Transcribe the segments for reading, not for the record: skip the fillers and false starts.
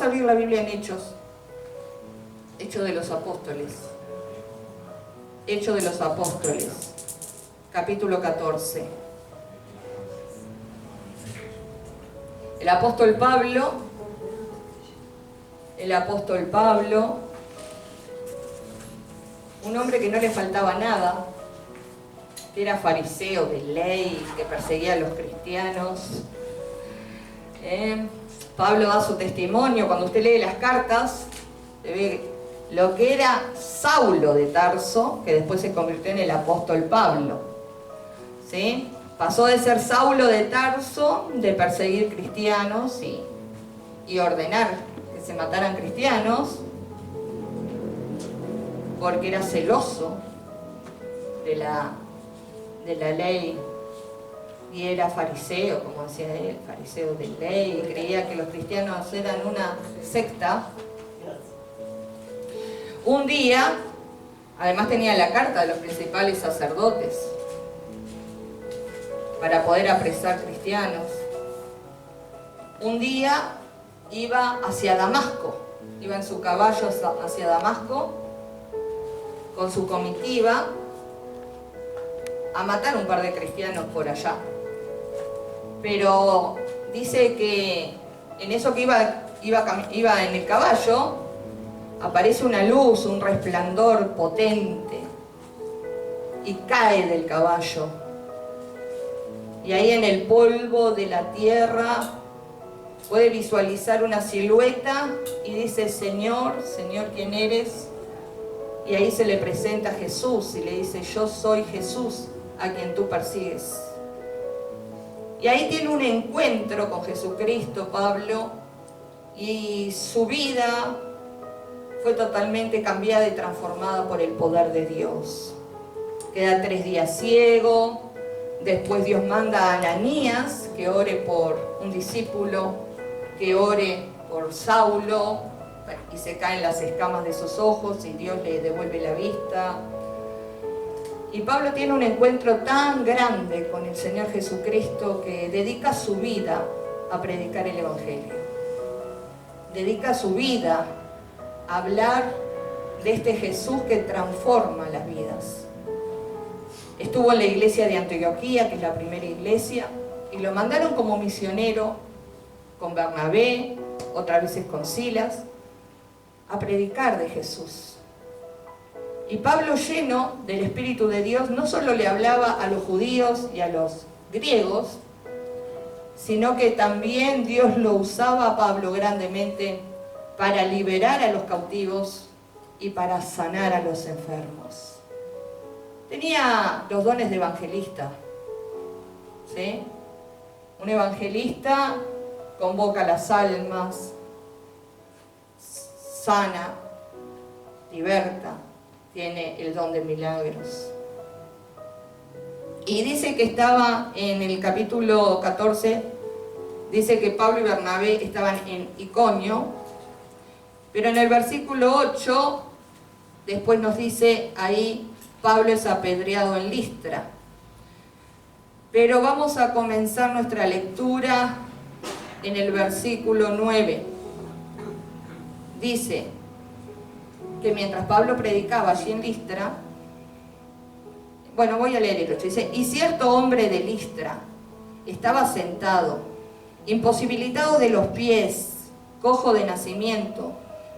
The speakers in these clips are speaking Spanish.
abrir la Biblia en Hechos. Hechos de los Apóstoles. Hechos de los Apóstoles. Capítulo 14. El apóstol Pablo, un hombre que no le faltaba nada, que era fariseo de ley, que perseguía a los cristianos. Pablo da su testimonio. Cuando usted lee las cartas, se ve lo que era Saulo de Tarso, que después se convirtió en el apóstol Pablo. ¿Sí? Pasó de ser Saulo de Tarso, de perseguir cristianos y ordenar que se mataran cristianos, porque era celoso de la ley, y era fariseo, como decía él, fariseo de ley, y creía que los cristianos eran una secta. Un día, además tenía la carta de los principales sacerdotes para poder apresar cristianos. Un día iba hacia Damasco, iba en su caballo hacia Damasco con su comitiva a matar un par de cristianos por allá. Pero dice que en eso que iba en el caballo, aparece una luz, un resplandor potente, y cae del caballo. Y ahí en el polvo de la tierra puede visualizar una silueta y dice: Señor, Señor, ¿quién eres? Y ahí se le presenta a Jesús y le dice: yo soy Jesús a quien tú persigues. Y ahí tiene un encuentro con Jesucristo, Pablo, y su vida fue totalmente cambiada y transformada por el poder de Dios. Queda 3 días ciego. Después Dios manda a Ananías que ore por un discípulo, que ore por Saulo, y se caen las escamas de sus ojos y Dios le devuelve la vista. Y Pablo tiene un encuentro tan grande con el Señor Jesucristo que dedica su vida a predicar el Evangelio. Dedica su vida a hablar de este Jesús que transforma las vidas. Estuvo en la iglesia de Antioquía, que es la primera iglesia, y lo mandaron como misionero con Bernabé, otras veces con Silas, a predicar de Jesús. Y Pablo, lleno del Espíritu de Dios, no solo le hablaba a los judíos y a los griegos, sino que también Dios lo usaba a Pablo grandemente para liberar a los cautivos y para sanar a los enfermos. Tenía los dones de evangelista, ¿sí? Un evangelista convoca las almas, sana, liberta, tiene el don de milagros. Y dice que estaba en el capítulo 14, dice que Pablo y Bernabé estaban en Iconio, pero en el versículo 8, después nos dice ahí: Pablo es apedreado en Listra. Pero vamos a comenzar nuestra lectura en el versículo 9. Dice que mientras Pablo predicaba allí en Listra, bueno, voy a leer el 8, dice: y cierto hombre de Listra estaba sentado, imposibilitado de los pies, cojo de nacimiento,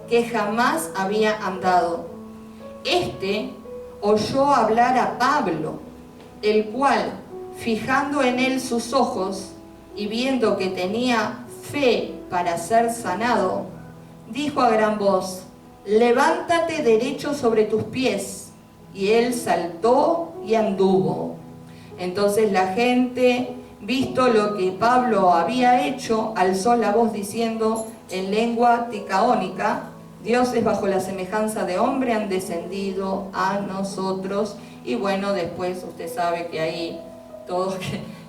que jamás había andado. Este oyó hablar a Pablo, el cual, fijando en él sus ojos y viendo que tenía fe para ser sanado, dijo a gran voz: levántate derecho sobre tus pies. Y él saltó y anduvo. Entonces la gente, visto lo que Pablo había hecho, alzó la voz diciendo en lengua ticaónica: dioses bajo la semejanza de hombre han descendido a nosotros. Y bueno, después usted sabe que ahí todos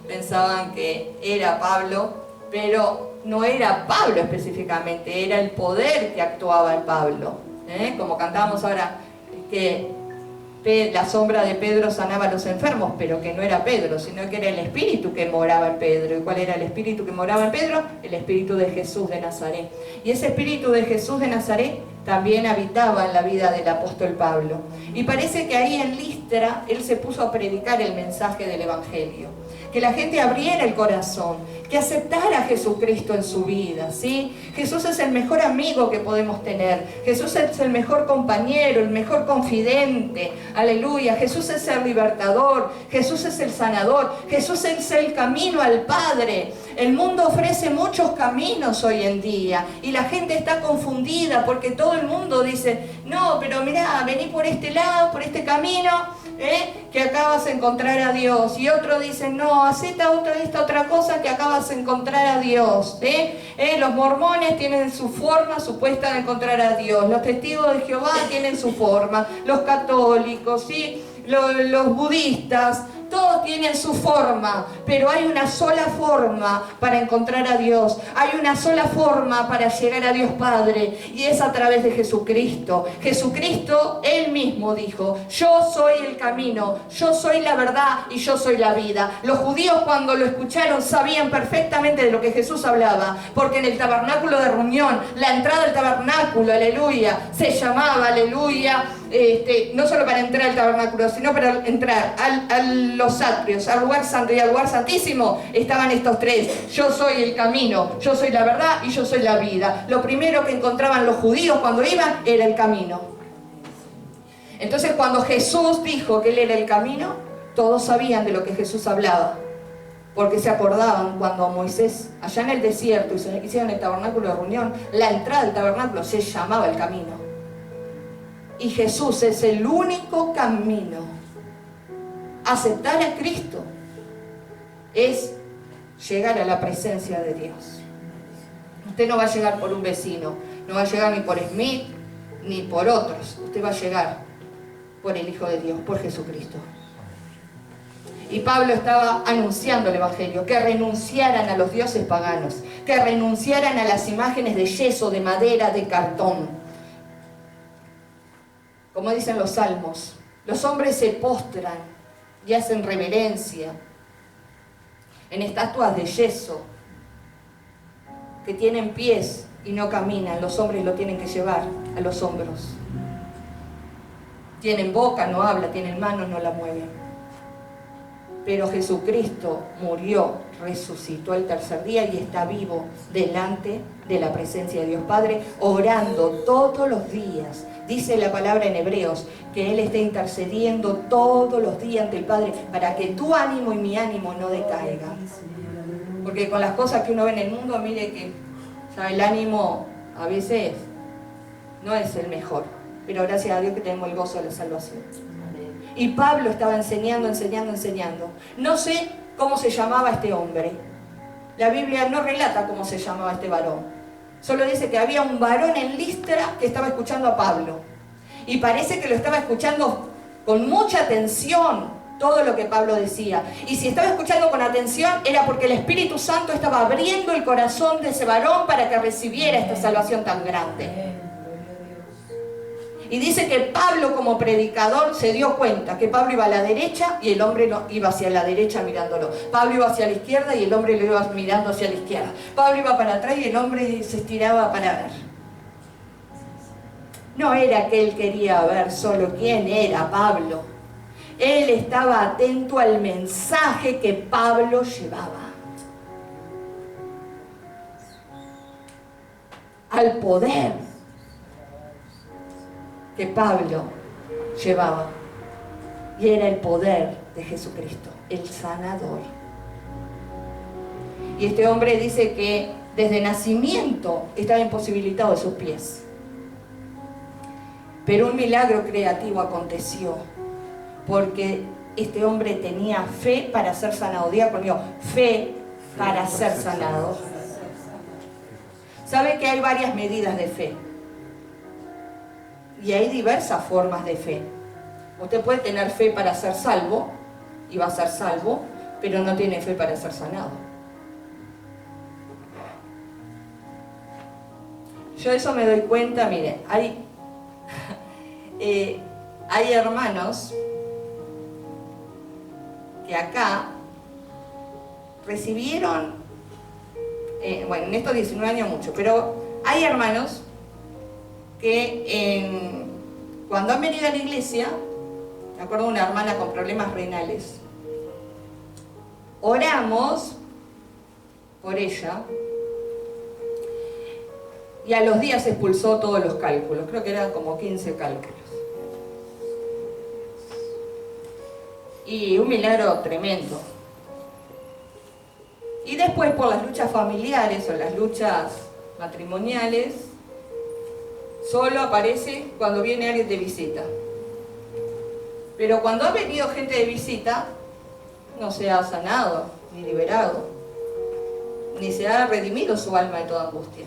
pensaban que era Pablo, pero no era Pablo específicamente, era el poder que actuaba en Pablo. Como cantábamos ahora, que la sombra de Pedro sanaba a los enfermos, pero que no era Pedro, sino que era el Espíritu que moraba en Pedro. ¿Y cuál era el Espíritu que moraba en Pedro? El Espíritu de Jesús de Nazaret. Y ese Espíritu de Jesús de Nazaret también habitaba en la vida del apóstol Pablo. Y parece que ahí en Listra él se puso a predicar el mensaje del Evangelio. Que la gente abriera el corazón, que aceptara a Jesucristo en su vida, ¿sí? Jesús es el mejor amigo que podemos tener. Jesús es el mejor compañero, el mejor confidente. Aleluya. Jesús es el libertador. Jesús es el sanador. Jesús es el camino al Padre. El mundo ofrece muchos caminos hoy en día y la gente está confundida porque todo el mundo dice, no, pero mirá, vení por este lado, por este camino, que acá vas a encontrar a Dios. Y otro dice, no, haz esta otra cosa que acá vas a encontrar a Dios. Los mormones tienen su forma supuesta de encontrar a Dios. Los testigos de Jehová tienen su forma. Los católicos, ¿sí? Los budistas, todos tienen su forma, pero hay una sola forma para encontrar a Dios. Hay una sola forma para llegar a Dios Padre, y es a través de Jesucristo. Jesucristo, Él mismo dijo, yo soy el camino, yo soy la verdad y yo soy la vida. Los judíos cuando lo escucharon sabían perfectamente de lo que Jesús hablaba, porque en el tabernáculo de reunión, la entrada al tabernáculo, aleluya, se llamaba, aleluya, no solo para entrar al tabernáculo, sino para entrar a los atrios, al lugar santo y al lugar santísimo, estaban estos tres: yo soy el camino, yo soy la verdad y yo soy la vida. Lo primero que encontraban los judíos cuando iban era el camino. Entonces cuando Jesús dijo que Él era el camino, todos sabían de lo que Jesús hablaba, porque se acordaban cuando Moisés, allá en el desierto, hicieron el tabernáculo de reunión, la entrada del tabernáculo se llamaba el camino. Y Jesús es el único camino. Aceptar a Cristo es llegar a la presencia de Dios. Usted no va a llegar por un vecino, no va a llegar ni por Smith, ni por otros. Usted va a llegar por el Hijo de Dios, por Jesucristo. Y Pablo estaba anunciando el Evangelio, que renunciaran a los dioses paganos, que renunciaran a las imágenes de yeso, de madera, de cartón. Como dicen los salmos, los hombres se postran y hacen reverencia en estatuas de yeso que tienen pies y no caminan. Los hombres lo tienen que llevar a los hombros. Tienen boca, no habla, tienen manos, no la mueven. Pero Jesucristo murió, resucitó el tercer día y está vivo delante de la presencia de Dios Padre, orando todos los días. Dice la palabra en Hebreos que Él está intercediendo todos los días ante el Padre para que tu ánimo y mi ánimo no decaiga. Porque con las cosas que uno ve en el mundo, mire que ya el ánimo a veces no es el mejor. Pero gracias a Dios que tenemos el gozo de la salvación. Y Pablo estaba enseñando. No sé cómo se llamaba este hombre. La Biblia no relata cómo se llamaba este varón. Solo dice que había un varón en Listra que estaba escuchando a Pablo. Y parece que lo estaba escuchando con mucha atención todo lo que Pablo decía. Y si estaba escuchando con atención era porque el Espíritu Santo estaba abriendo el corazón de ese varón para que recibiera esta salvación tan grande. Y dice que Pablo como predicador se dio cuenta que Pablo iba a la derecha y el hombre iba hacia la derecha mirándolo. Pablo iba hacia la izquierda y el hombre lo iba mirando hacia la izquierda. Pablo iba para atrás y el hombre se estiraba para ver. No era que él quería ver solo quién era Pablo. Él estaba atento al mensaje que Pablo llevaba. Al poder que Pablo llevaba, y era el poder de Jesucristo, el sanador. Y este hombre dice que desde nacimiento estaba imposibilitado de sus pies, pero un milagro creativo aconteció, porque este hombre tenía fe para ser sanado. Diga conmigo, fe para ser sanado. ¿Sabe que hay varias medidas de fe? Y hay diversas formas de fe. Usted puede tener fe para ser salvo, y va a ser salvo, pero no tiene fe para ser sanado. Yo de eso me doy cuenta, mire, hay hay hermanos que acá recibieron, bueno, en estos 19 años mucho, pero hay hermanos que cuando han venido a la iglesia, me acuerdo de una hermana con problemas renales, oramos por ella y a los días expulsó todos los cálculos, creo que eran como 15 cálculos. Y un milagro tremendo. Y después por las luchas familiares o las luchas matrimoniales, solo aparece cuando viene alguien de visita. Pero cuando ha venido gente de visita, no se ha sanado, ni liberado, ni se ha redimido su alma de toda angustia.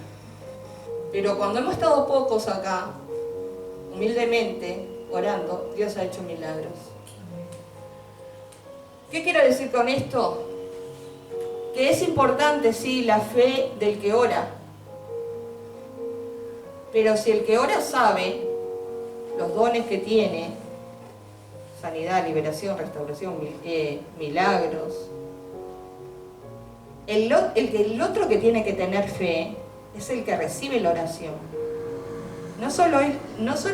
Pero cuando hemos estado pocos acá, humildemente, orando, Dios ha hecho milagros. ¿Qué quiero decir con esto? Que es importante, sí, la fe del que ora. Pero si el que ora sabe los dones que tiene, sanidad, liberación, restauración, milagros, el otro que tiene que tener fe es el que recibe la oración. No solo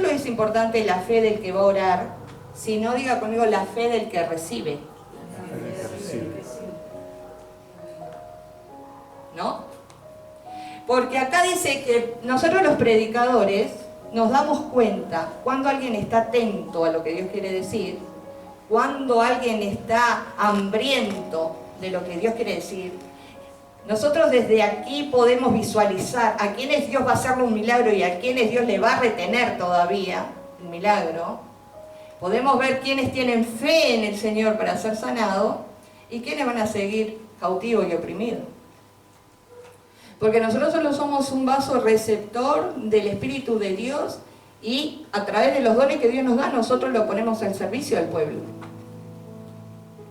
es importante la fe del que va a orar, sino, diga conmigo, la fe del que recibe. ¿No? Porque acá dice que nosotros los predicadores nos damos cuenta cuando alguien está atento a lo que Dios quiere decir, cuando alguien está hambriento de lo que Dios quiere decir. Nosotros desde aquí podemos visualizar a quienes Dios va a hacerle un milagro y a quienes Dios le va a retener todavía el milagro. Podemos ver quiénes tienen fe en el Señor para ser sanados y quiénes van a seguir cautivos y oprimidos. Porque nosotros solo somos un vaso receptor del Espíritu de Dios y a través de los dones que Dios nos da, nosotros lo ponemos al servicio del pueblo.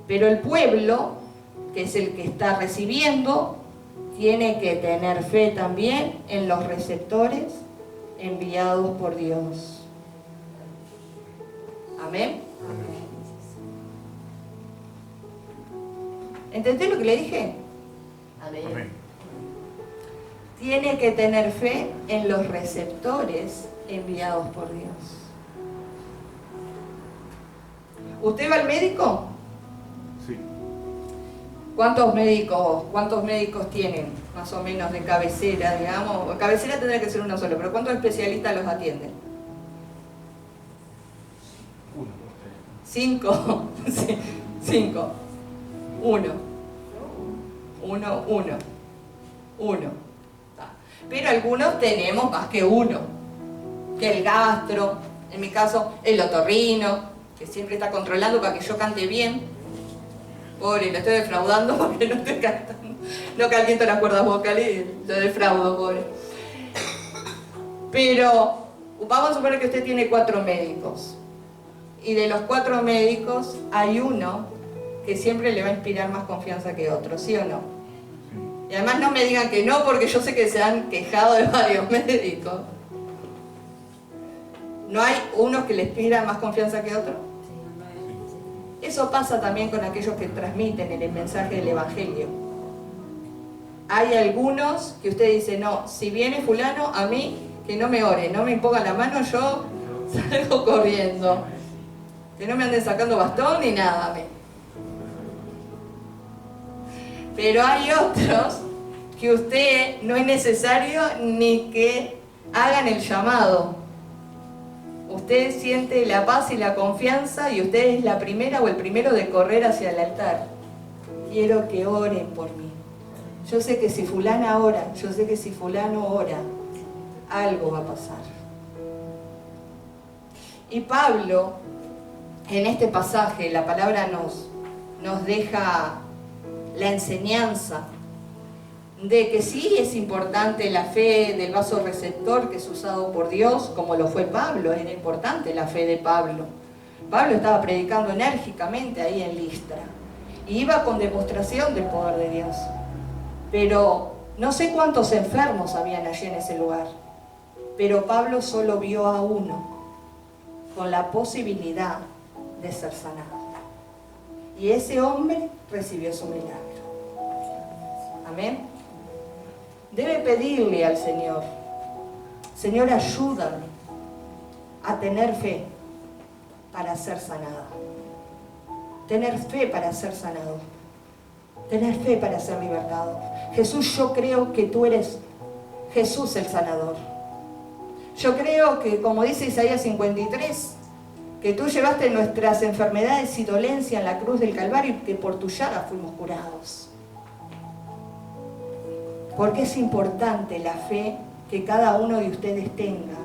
Pero el pueblo, que es el que está recibiendo, tiene que tener fe también en los receptores enviados por Dios. Amén. ¿Entendés lo que le dije? Amén. Tiene que tener fe en los receptores enviados por Dios. ¿Usted va al médico? Sí. ¿Cuántos médicos tienen, más o menos, de cabecera, digamos? Cabecera tendría que ser uno solo, pero ¿cuántos especialistas los atienden? 5. Sí, 5. 1. Pero algunos tenemos más que uno, que el gastro, en mi caso el otorrino, que siempre está controlando para que yo cante bien. Pobre, lo estoy defraudando porque no estoy cantando, no caliento las cuerdas vocales y lo defraudo, pobre. Pero vamos a suponer que usted tiene 4 médicos, y de los 4 médicos hay uno que siempre le va a inspirar más confianza que otro, ¿sí o no? Y además no me digan que no, porque yo sé que se han quejado de varios médicos. ¿No hay uno que le inspira más confianza que otro? Eso pasa también con aquellos que transmiten el mensaje del Evangelio. Hay algunos que usted dice, no, si viene fulano, a mí que no me ore, no me imponga la mano, yo salgo corriendo. Que no me anden sacando bastón ni nada a mí. Pero hay otros que usted no es necesario ni que hagan el llamado. Usted siente la paz y la confianza y usted es la primera o el primero de correr hacia el altar. Quiero que oren por mí. Yo sé que si fulana ora, yo sé que si fulano ora, algo va a pasar. Y Pablo, en este pasaje, la palabra nos deja la enseñanza de que sí es importante la fe del vaso receptor que es usado por Dios, como lo fue Pablo. Era importante la fe de Pablo. Pablo estaba predicando enérgicamente ahí en Listra y iba con demostración del poder de Dios. Pero no sé cuántos enfermos habían allí en ese lugar, pero Pablo solo vio a uno. con la posibilidad de ser sanado. Y ese hombre recibió su milagro. Amén. Debe pedirle al Señor: Señor, ayúdame a tener fe para ser sanado. Tener fe para ser sanado. Tener fe para ser libertado. Jesús, yo creo que tú eres Jesús el sanador. Yo creo que, como dice Isaías 53, que tú llevaste nuestras enfermedades y dolencia en la cruz del Calvario y que por tu llaga fuimos curados. Porque es importante la fe que cada uno de ustedes tenga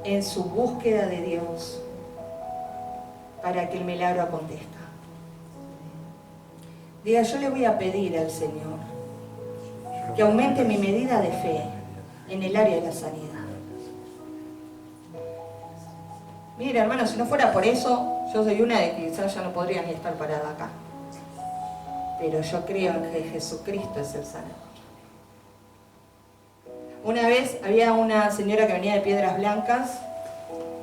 en su búsqueda de Dios para que el milagro acontezca. Diga: yo le voy a pedir al Señor que aumente mi medida de fe en el área de la sanidad. Mira, hermano, si no fuera por eso, yo soy una de que quizás ya no podría ni estar parada acá. Pero yo creo en que Jesucristo es el sanador. Una vez había una señora que venía de Piedras Blancas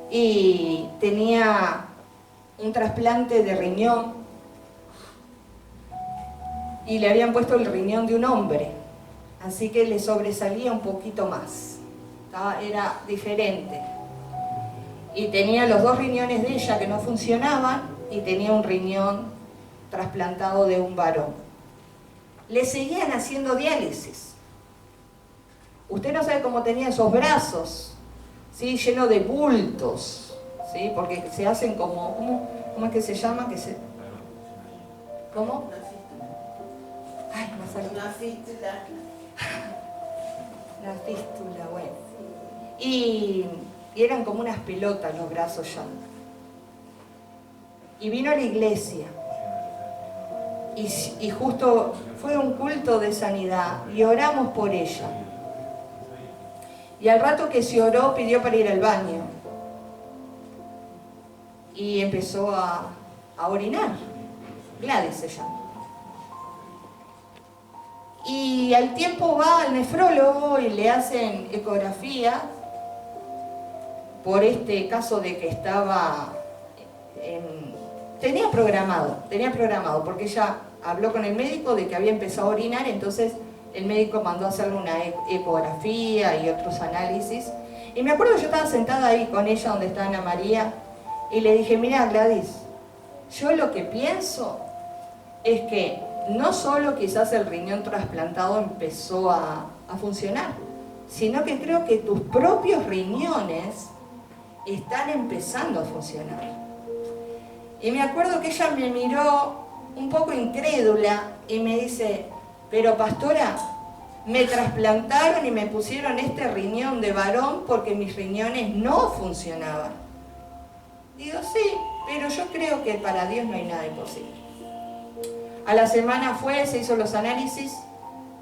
y tenía un trasplante de riñón y le habían puesto el riñón de un hombre, así que le sobresalía un poquito más, era diferente. Y tenía los dos riñones de ella que no funcionaban y tenía un riñón trasplantado de un varón. Le seguían haciendo diálisis. Usted no sabe cómo tenía esos brazos, ¿sí? Llenos de bultos, ¿sí? Porque se hacen como, ¿cómo es que se llama? ¿Cómo? Ay, me salió. Una fístula. La fístula, bueno. Y eran como unas pelotas los brazos ya. Y vino a la iglesia. Y justo fue un culto de sanidad y oramos por ella. Y al rato que se oró, pidió para ir al baño. Y empezó a orinar. Gladys se llama. Y al tiempo va al nefrólogo y le hacen ecografía por este caso de que estaba... Tenía programado, porque ella habló con el médico de que había empezado a orinar, entonces el médico mandó a hacerle una ecografía y otros análisis. Y me acuerdo que yo estaba sentada ahí con ella donde está Ana María y le dije: mira, Gladys, yo lo que pienso es que no solo quizás el riñón trasplantado empezó a funcionar, sino que creo que tus propios riñones están empezando a funcionar. Y me acuerdo que ella me miró un poco incrédula y me dice: pero pastora, me trasplantaron y me pusieron este riñón de varón porque mis riñones no funcionaban. Digo: sí, pero yo creo que para Dios no hay nada imposible. A la semana fue, se hizo los análisis,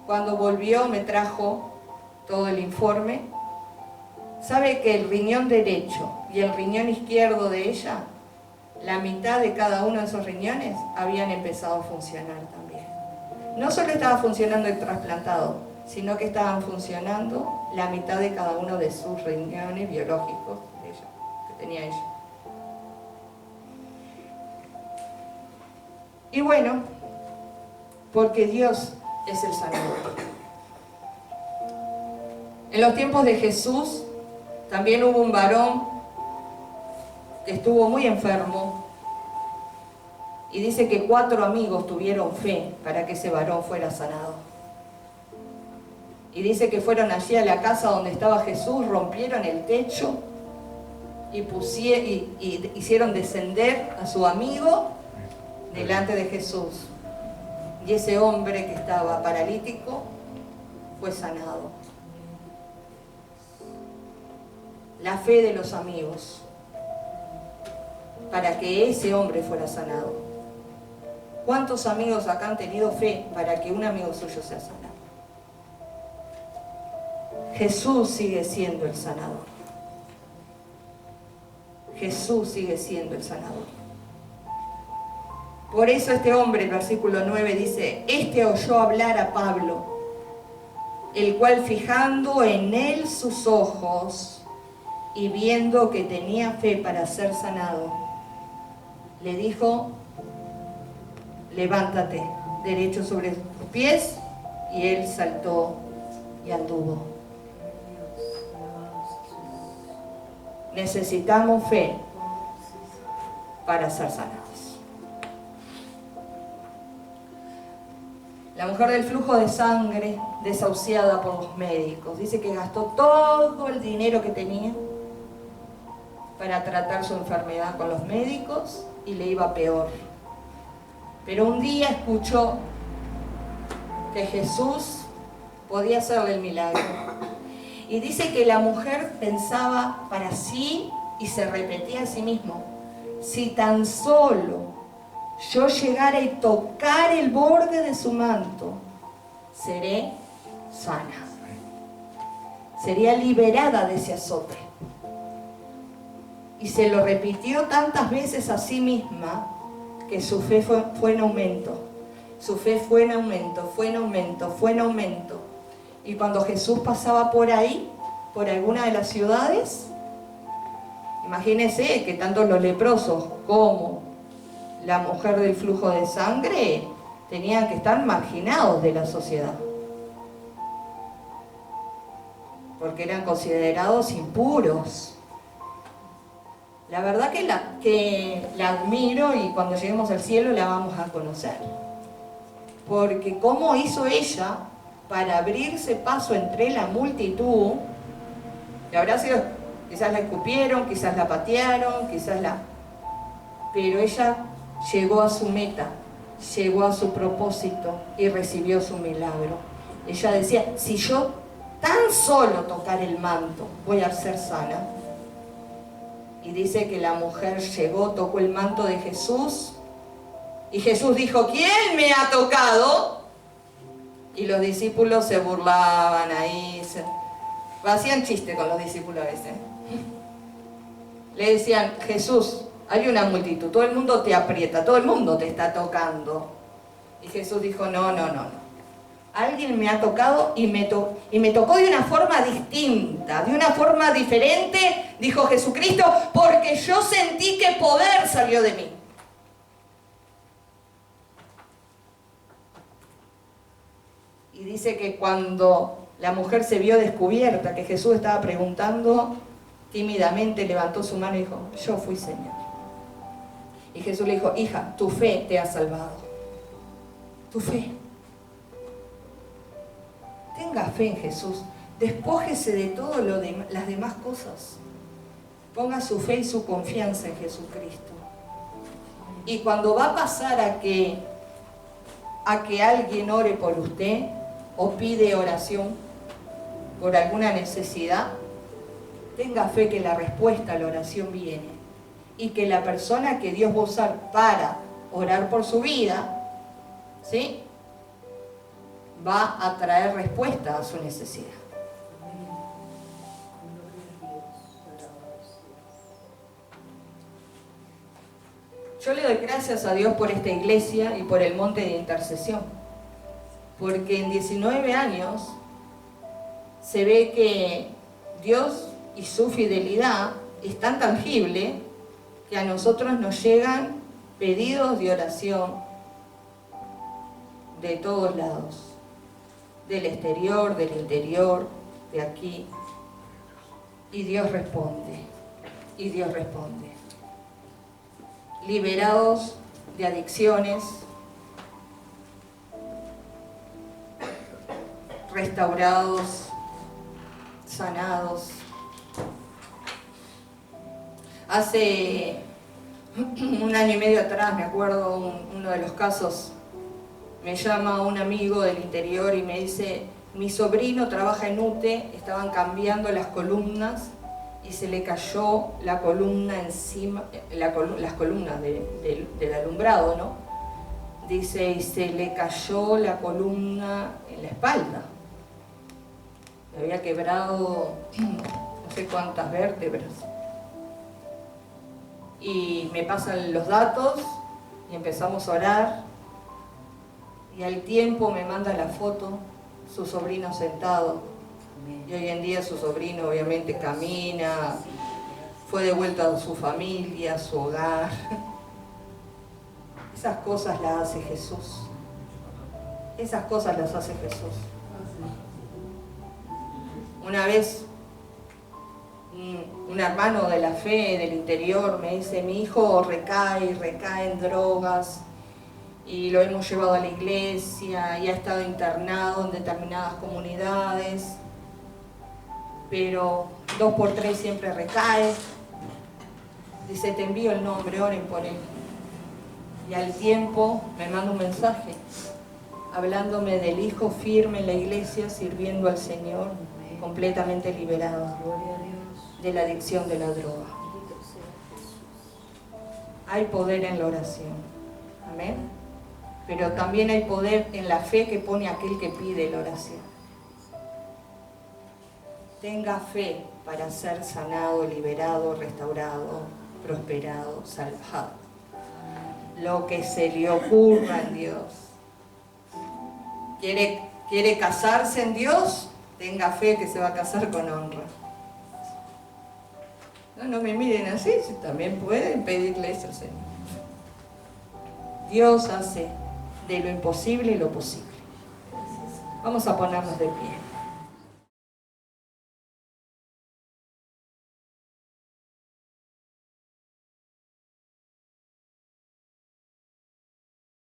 cuando volvió me trajo todo el informe. ¿Sabe que el riñón derecho y el riñón izquierdo de ella, la mitad de cada uno de esos riñones habían empezado a funcionar también? No solo estaba funcionando el trasplantado, sino que estaban funcionando la mitad de cada uno de sus riñones biológicos de ella, que tenía ella. Y bueno, porque Dios es el sanador. En los tiempos de Jesús también hubo un varón que estuvo muy enfermo y dice que 4 amigos tuvieron fe para que ese varón fuera sanado. Y dice que fueron allí a la casa donde estaba Jesús, rompieron el techo y hicieron descender a su amigo delante de Jesús. Y ese hombre que estaba paralítico fue sanado. La fe de los amigos para que ese hombre fuera sanado. ¿Cuántos amigos acá han tenido fe para que un amigo suyo sea sanado? Jesús sigue siendo el sanador. Jesús sigue siendo el sanador. Por eso este hombre, el versículo 9 dice: este oyó hablar a Pablo, el cual fijando en él sus ojos, y viendo que tenía fe para ser sanado, le dijo: levántate derecho sobre tus pies, y él saltó y anduvo. Necesitamos fe para ser sanados. La mujer del flujo de sangre, desahuciada por los médicos, dice que gastó todo el dinero que tenía para tratar su enfermedad con los médicos y le iba peor. Pero un día escuchó que Jesús podía hacerle el milagro. Y dice que la mujer pensaba para sí y se repetía a sí mismo: si tan solo yo llegara y tocar el borde de su manto, seré sana. Sería liberada de ese azote. Y se lo repitió tantas veces a sí misma que su fe fue en aumento. Su fe fue en aumento, fue en aumento, fue en aumento. Y cuando Jesús pasaba por ahí, por alguna de las ciudades, imagínense que tanto los leprosos como la mujer del flujo de sangre tenían que estar marginados de la sociedad, porque eran considerados impuros. La verdad que la admiro, y cuando lleguemos al cielo la vamos a conocer, porque cómo hizo ella para abrirse paso entre la multitud, que habrá sido, quizás la escupieron, quizás la patearon, pero ella llegó a su meta, llegó a su propósito y recibió su milagro. Ella decía: si yo tan solo tocar el manto, voy a ser sana. Y dice que la mujer llegó, tocó el manto de Jesús, y Jesús dijo: ¿quién me ha tocado? Y los discípulos se burlaban ahí, hacían chiste con los discípulos a veces. Le decían: Jesús, hay una multitud, todo el mundo te aprieta, todo el mundo te está tocando. Y Jesús dijo: no. Alguien me ha tocado y me tocó de una forma distinta, de una forma diferente, dijo Jesucristo, porque yo sentí que poder salió de mí. Y dice que cuando la mujer se vio descubierta, que Jesús estaba preguntando, tímidamente levantó su mano y dijo: yo fui, Señor. Y Jesús le dijo: hija, tu fe te ha salvado. Tu fe. Tenga fe en Jesús. Despójese de todo las demás cosas. Ponga su fe y su confianza en Jesucristo. Y cuando va a pasar a que alguien ore por usted o pide oración por alguna necesidad, tenga fe que la respuesta a la oración viene. Y que la persona que Dios va a usar para orar por su vida, ¿sí?, va a traer respuesta a su necesidad. Yo le doy gracias a Dios por esta iglesia y por el monte de intercesión, porque en 19 años se ve que Dios y su fidelidad es tan tangible que a nosotros nos llegan pedidos de oración de todos lados, del exterior, del interior, de aquí, y Dios responde, liberados de adicciones, restaurados, sanados. Hace un año y medio atrás, me acuerdo, uno de los casos, me llama un amigo del interior y me dice: mi sobrino trabaja en UTE, estaban cambiando las columnas y se le cayó la columna encima, las columnas del alumbrado, ¿no? Dice, y se le cayó la columna en la espalda. Le había quebrado no sé cuántas vértebras. Y me pasan los datos y empezamos a orar. Y al tiempo me manda la foto, su sobrino sentado. Y hoy en día su sobrino obviamente camina, fue devuelto a su familia, a su hogar. Esas cosas las hace Jesús. Esas cosas las hace Jesús. Una vez un hermano de la fe del interior me dice: mi hijo recae en drogas y lo hemos llevado a la iglesia y ha estado internado en determinadas comunidades, pero 2 por 3 siempre recae. Dice: te envío el nombre, oren por él. Y al tiempo me manda un mensaje hablándome del hijo firme en la iglesia, sirviendo al Señor, completamente liberado de la adicción de la droga. Hay poder en la oración, amén, pero también hay poder en la fe que pone aquel que pide la oración. Tenga fe para ser sanado, liberado, restaurado, prosperado, salvado. Lo que se le ocurra en Dios. ¿Quiere casarse en Dios? Tenga fe que se va a casar con honra. No me miren así, si también pueden pedirle eso al Señor. Dios hace de lo imposible lo posible. Vamos a ponernos de pie.